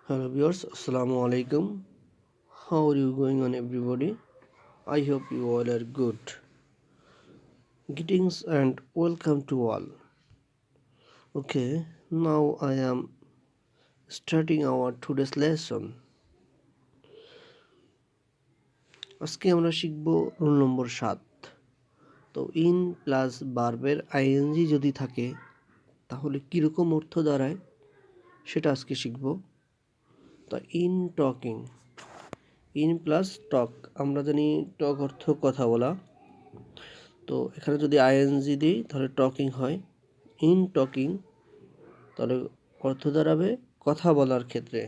Hello viewers, Assalamu alaikum. How are you going on everybody? I hope you all are good. Greetings and welcome to all. Okay, now I am starting our today's lesson. আজকে আমরা শিখব rule নম্বর 7। তো in plus ভার্বের ING যদি থাকে তাহলে কীরকম অর্থ দাঁড়ায় সেটা আজকে শিখব। তো ইন টকিং, ইন প্লাস টক, আমরা জানি টক অর্থ কথা বলা। তো এখানে যদি আইএনজি দিই তাহলে টকিং হয়। ইন টকিং তাহলে অর্থ দাঁড়াবে কথা বলার ক্ষেত্রে।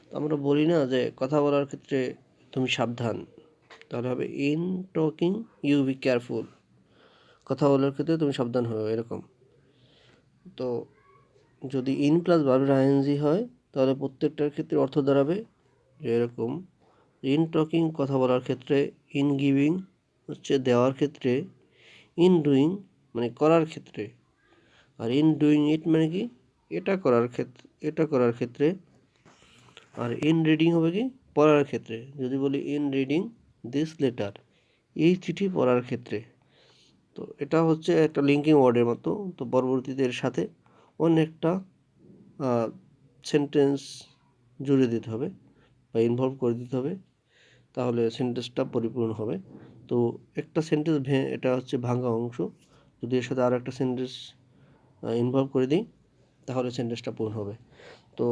তো আমরা বলি না যে কথা বলার ক্ষেত্রে তুমি সাবধান, তাহলে হবে in talking you be careful, কথা বলার ক্ষেত্রে তুমি সাবধান হও এরকম। তো যদি ইন প্লাস ভার্বের আইএনজি হয় তাহলে প্রত্যেকটার ক্ষেত্রে অর্থ দাঁড়াবে যে এরকম। ইন টকিং কথা বলার ক্ষেত্রে, ইন গিভিং হচ্ছে দেওয়ার ক্ষেত্রে, ইন ডুইং মানে করার ক্ষেত্রে, আর ইন ডুইং ইট মানে কি এটা করার ক্ষেত্রে, আর ইন রিডিং হবে কি পড়ার ক্ষেত্রে। যদি বলি ইন রিডিং দিস লেটার, এই চিঠি পড়ার ক্ষেত্রে। তো এটা হচ্ছে একটা লিঙ্কিং ওয়ার্ডের মতো। তো পরবর্তীতে এর সাথে অনেকটা সেন্টেন্স জুড়ে দিতে হবে বা ইনভলভ করে দিতে হবে, তাহলে সেন্টেন্সটা পরিপূর্ণ হবে। তো একটা সেন্টেন্স এটা হচ্ছে ভাঙা অংশ, যদি এর সাথে আরও একটা সেন্টেন্স ইনভলভ করে দিই তাহলে সেন্টেন্সটা পূর্ণ হবে। তো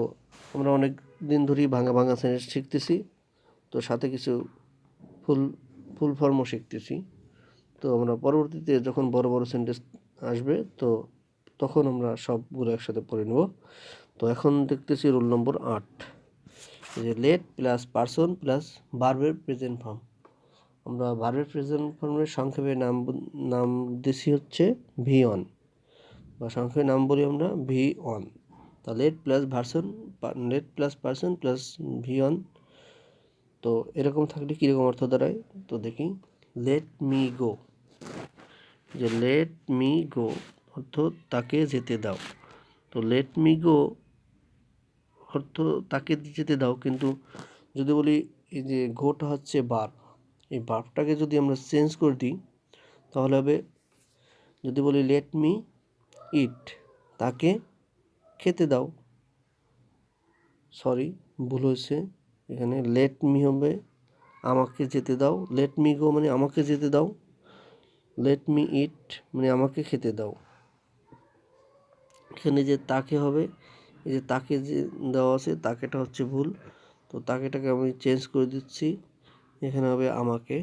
আমরা অনেক দিন ধরেই ভাঙা সেন্টেন্স শিখতেছি, তো সাথে কিছু ফুল ফর্মও শিখতেছি। তো আমরা পরবর্তীতে যখন বড় বড় সেন্টেন্স আসবে তো তখন আমরা সবগুলো একসাথে পড়ে নেব। তো এখন দেখতেছি রুল নম্বর 8, যে লেট প্লাস পারসন প্লাস ভার্বের প্রেজেন্ট ফর্ম। আমরা ভার্বের প্রেজেন্ট ফর্মের সংক্ষেপে নাম দিছি হচ্ছে ভি অন, বা সংক্ষেপে নাম বলি আমরা ভি অন। তা let plus person plus V on, তো এরকম থাকলে কীরকম অর্থ দাঁড়ায় তো দেখি। লেট মি গো, যে লেট মি গো অর্থ তাকে যেতে দাও। তো লেট মি গো অর্থ তাকে যেতে দাও, কিন্তু যদি বলি এই যে গোটা হচ্ছে ভার্ব, এই ভার্বটাকে যদি আমরা চেঞ্জ করে দিই তাহলে হবে, যদি বলি লেট মি ইট, তাকে খেতে দাও। সরি, ভুল হয়েছে, এখানে লেট মি হবে আমাকে যেতে দাও, লেট মি গো মানে আমাকে যেতে দাও, লেট মি ইট মানে আমাকে খেতে দাও। এখানে যে তাকে হবে, এই যে তাকে যে দেওয়া আছে তাকেটা হচ্ছে ভুল, তো তাকেটাকে আমি চেঞ্জ করে দিচ্ছি, এখানে হবে আমাকে।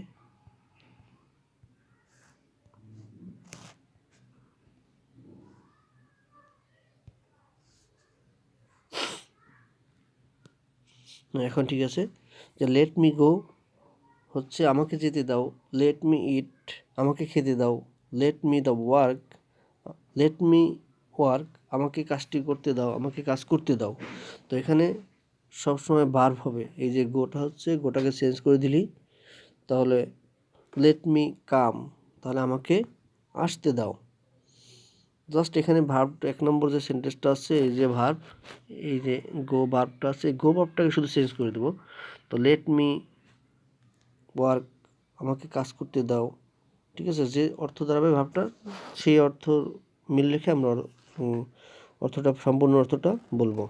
এখন ঠিক আছে, যে লেট মি গো হচ্ছে আমাকে যেতে দাও, লেট মি ইট আমাকে খেতে দাও, লেট মি ওয়ার্ক আমাকে কাজটি করতে দাও, আমাকে কাজ করতে দাও। তো এখানে সবসময় ভার্ব হবে, এই যে গোটা হচ্ছে গোটাকে চেঞ্জ করে দিলি তাহলে লেট মি কাম, তাহলে আমাকে আসতে দাও। জাস্ট এখানে ভার্ব 1 নম্বর যে সেন্টেন্সটা আছে, এই যে ভার্ব, এই যে গো ভার্বটা আছে, গো ভার্বটাকে শুধু চেঞ্জ করে দেবো। তো লেট মি ওয়ার্ক আমাকে কাজ করতে দাও, ঠিক আছে। যে অর্থ দাঁড়াবে ভাবটা সেই অর্থ মিল রেখে আমরা অর্থটা সম্পূর্ণ অর্থটা বলবো।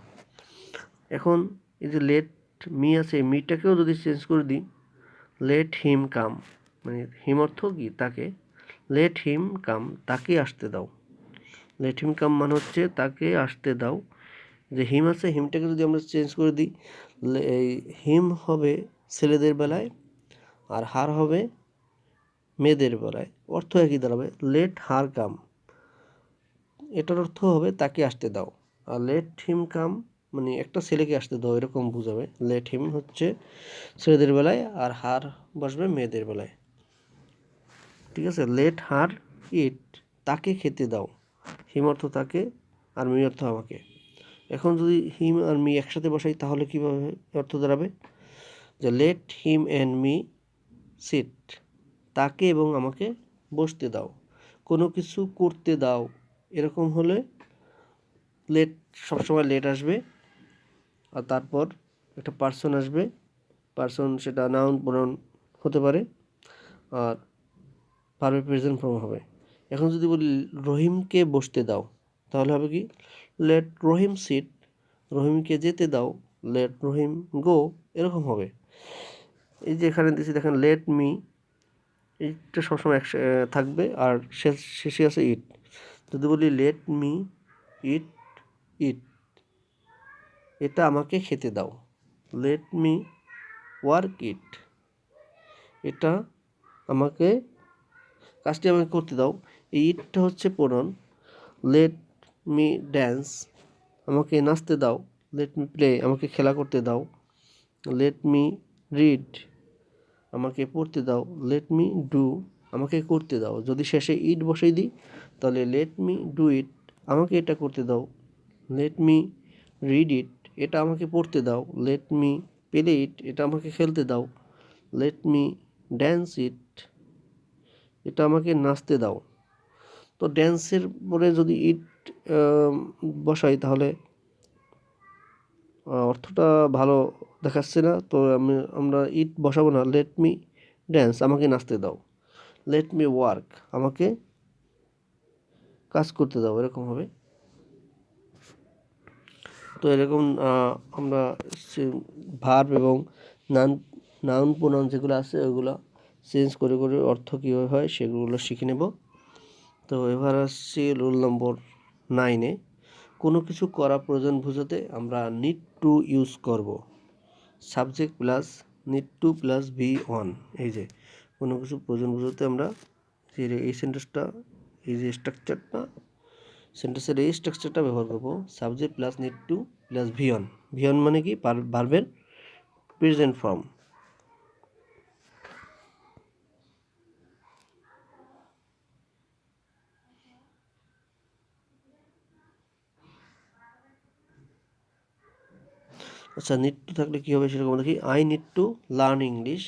এখন এই যে লেট মি আছে, মিটাকেও যদি চেঞ্জ করে দিই, লেট হিম কাম মানে হিম অর্থ কি তাকে, লেট হিম কাম তাকে আসতে দাও। লেট হিম কাম মানে হচ্ছে তাকে আসতে দাও। যে হিম আছে, হিমটাকে যদি আমরা চেঞ্জ করে দিই, এই হিম হবে ছেলেদের বেলায় আর হার হবে মেয়েদের বেলায়, অর্থ একই দাঁড়াবে, লেট হার কাম, এটার অর্থ হবে তাকে আসতে দাও। আর লেট হিম কাম মানে একটা ছেলেকে আসতে দাও এরকম বোঝাবে। লেট হিম হচ্ছে ছেলেদের বেলায় আর হার বসবে মেয়েদের বেলায়, ঠিক আছে। লেট হার ইট তাকে খেতে দাও, হিম অর্থ তাকে আর মি অর্থ আমাকে। এখন যদি হিম আর মি একসাথে বসাই তাহলে কীভাবে অর্থ দাঁড়াবে, যে let him and me sit, তাকে এবং আমাকে বসতে দাও, কোনো কিছু করতে দাও, এরকম হলে লেট সবসময় লেট আসবে। আর তারপর একটা পার্সন আসবে, পার্সন সেটা নাউন প্রোনাউন হতে পারে, আর ভার্বের প্রেজেন্ট ফর্ম হবে। এখন যদি বলি রহিমকে বসতে দাও, তাহলে হবে কি লেট রহিম সিট, রহিমকে যেতে দাও, লেট রহিম গো, এরকম হবে। এই যে এখানে দিয়েছি দেখেন লেট মি, এইটা সবসময় থাকবে, আর শেষে আছে ইট। যদি বলি লেট মি ইট ইট, এটা আমাকে খেতে দাও, লেট মি ওয়ার্ক ইট, এটা আমাকে কাজটি আমাকে করতে দাও। এই ইটটা হচ্ছে প্রোনাউন। লেট মি ড্যান্স, আমাকে নাচতে দাও, লেট মি প্লে, আমাকে খেলা করতে দাও, লেট মি রিড, আমাকে পড়তে দাও, লেট মি ডু, আমাকে করতে দাও। যদি শেষে ইট বসিয়ে দিই তাহলে লেট মি ডু ইট, আমাকে এটা করতে দাও, লেট মি রিড ইট, এটা আমাকে পড়তে দাও, লেট মি প্লে ইট, এটা আমাকে খেলতে দাও, লেট মি ড্যান্স ইট, এটা আমাকে নাচতে দাও। তো ড্যান্সের পরে যদি ইট বসাই তাহলে অর্থটা ভালো দেখাচ্ছে না, তো আমরা ইট বসাবো না, লেট মি ড্যান্স, আমাকে নাচতে দাও, লেট মি ওয়ার্ক, আমাকে কাজ করতে দাও, এরকম হবে। তো এরকম আমরা ভার্ব এবং নাউন প্রোনাউন যেগুলো আছে ওগুলো চেঞ্জ করে করে অর্থ কীভাবে হয় সেগুলো শিখে নেব। তো এবার আসছি রুল নম্বর 9-এ, কোনো কিছু করা প্রয়োজন বোঝাতে আমরা নিড টু ইউজ করব, subject plus need to plus V one. এই যে কোনো কিছু প্রয়োজন বোঝাতে আমরা এই সেন্টেন্সটা, এই যে স্ট্রাকচারটা, সেন্টেন্সের এই স্ট্রাকচারটা ব্যবহার করব, subject plus need to plus V on. V on মানে কি ভার্বের প্রেজেন্ট ফর্ম। আচ্ছা, নিড টু থাকলে কী হবে সেরকম দেখি, I need to learn English,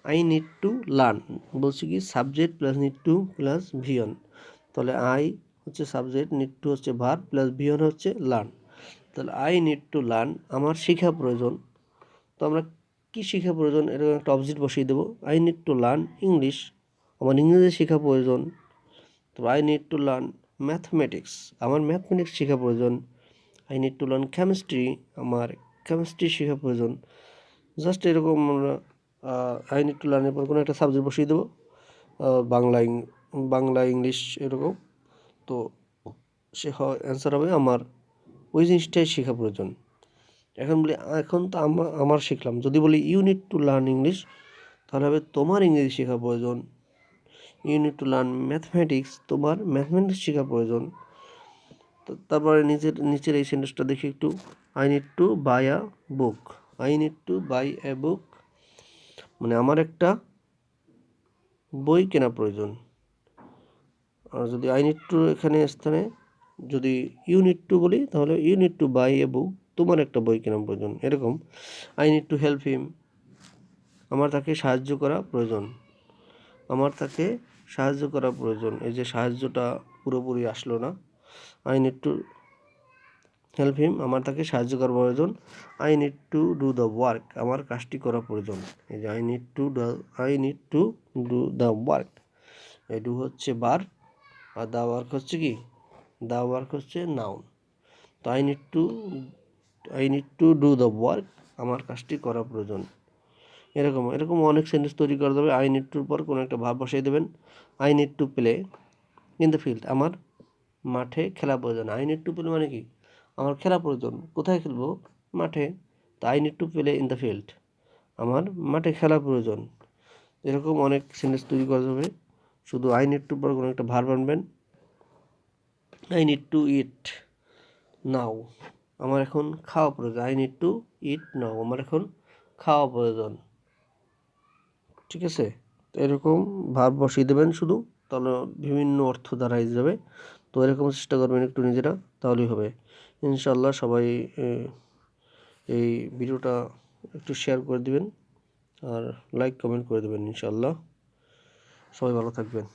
I need to learn বলছি কি subject plus need to plus V on. তাহলে আই হচ্ছে সাবজেক্ট, নিড টু হচ্ছে ভার্ব, প্লাস ভি অন হচ্ছে লার্ন। তাহলে আই নিড টু লার্ন, আমার শেখা প্রয়োজন। তো আমরা কী শেখা প্রয়োজন, এরকম একটা অবজেক্ট বসিয়ে দেবো, I need to learn English, আমার ইংরেজি শেখা প্রয়োজন। তো I need to learn mathematics, আমার ম্যাথমেটিক্স শেখা প্রয়োজন। I need to learn chemistry, আমার কেমিস্ট্রি শেখা প্রয়োজন। জাস্ট এরকম আমরা আই নিড টু লার্নের পর কোনো একটা সাবজেক্ট বসিয়ে দেবো, বাংলা ইংলিশ এরকম। তো সে অ্যান্সার হবে আমার ওই জিনিসটাই শেখা প্রয়োজন। এখন বলি এখন তো আমার শিখলাম, যদি বলি you need to learn English তাহলে হবে তোমার ইংরেজি শেখা প্রয়োজন। You need to learn mathematics, তোমার ম্যাথমেটিক্স শেখা প্রয়োজন। তো তারপরে নিচের এই সেন্টেন্সটা দেখি একটু, I need to buy a book, I need to buy a book, মানে আমার একটা বই কেনা প্রয়োজন। আর যদি আই নিড টু এখানে স্থানে যদি ইউ নিড টু বলি তাহলে you need to buy a বুক, তোমার একটা বই কেনা প্রয়োজন। এরকম I need to help him, আমার তাকে সাহায্য করা প্রয়োজন, আমার তাকে সাহায্য করা প্রয়োজন। এই যে সাহায্যটা পুরোপুরি আসলো না, I need to help him, আমার তাকে সাহায্য করা প্রয়োজন। I need to do the work, আমার কাজটি করা প্রয়োজন। এই যে I need to do the work, এই ডু হচ্ছে বার, আর দ্য ওয়ার্ক হচ্ছে কি, দ্য ওয়ার্ক হচ্ছে নাউন। তো I need to do the work, আমার কাজটি করা প্রয়োজন। এরকম অনেক সেন্টেন্স তৈরি করা যাবে। আই নিড টুর পর কোনো একটা ভাব বসাই দেবেন, I need to play in the field, আমার মাঠে খেলা প্রয়োজন। আই নিড টু প্লে মানে কি, আমার খেলা প্রয়োজন, কোথায় খেলবো, মাঠে। তো I need to play in the field, আমার মাঠে খেলা প্রয়োজন। এরকম অনেক সেন্টেন্স তৈরি করা যাবে। শুধু আই নিড টুর পর কোনো একটা ভার্ব আনবেন, আই নিড টু ইট নাও, আমার এখন খাওয়া প্রয়োজন। আই নিড টু ইট নাও, আমার এখন খাওয়া প্রয়োজন। ঠিক আছে, তো এরকম ভার্ব বসিয়ে দেবেন শুধু, তাহলে বিভিন্ন অর্থ দাঁড়াই যাবে। তো এরকম চেষ্টা করবেন একটু নিজেরা, তাহলেই হবে ইনশাল্লাহ। সবাই এই ভিডিওটা একটু শেয়ার করে দিবেন আর লাইক কমেন্ট করে দেবেন ইনশাল্লাহ। সবাই ভালো থাকবেন।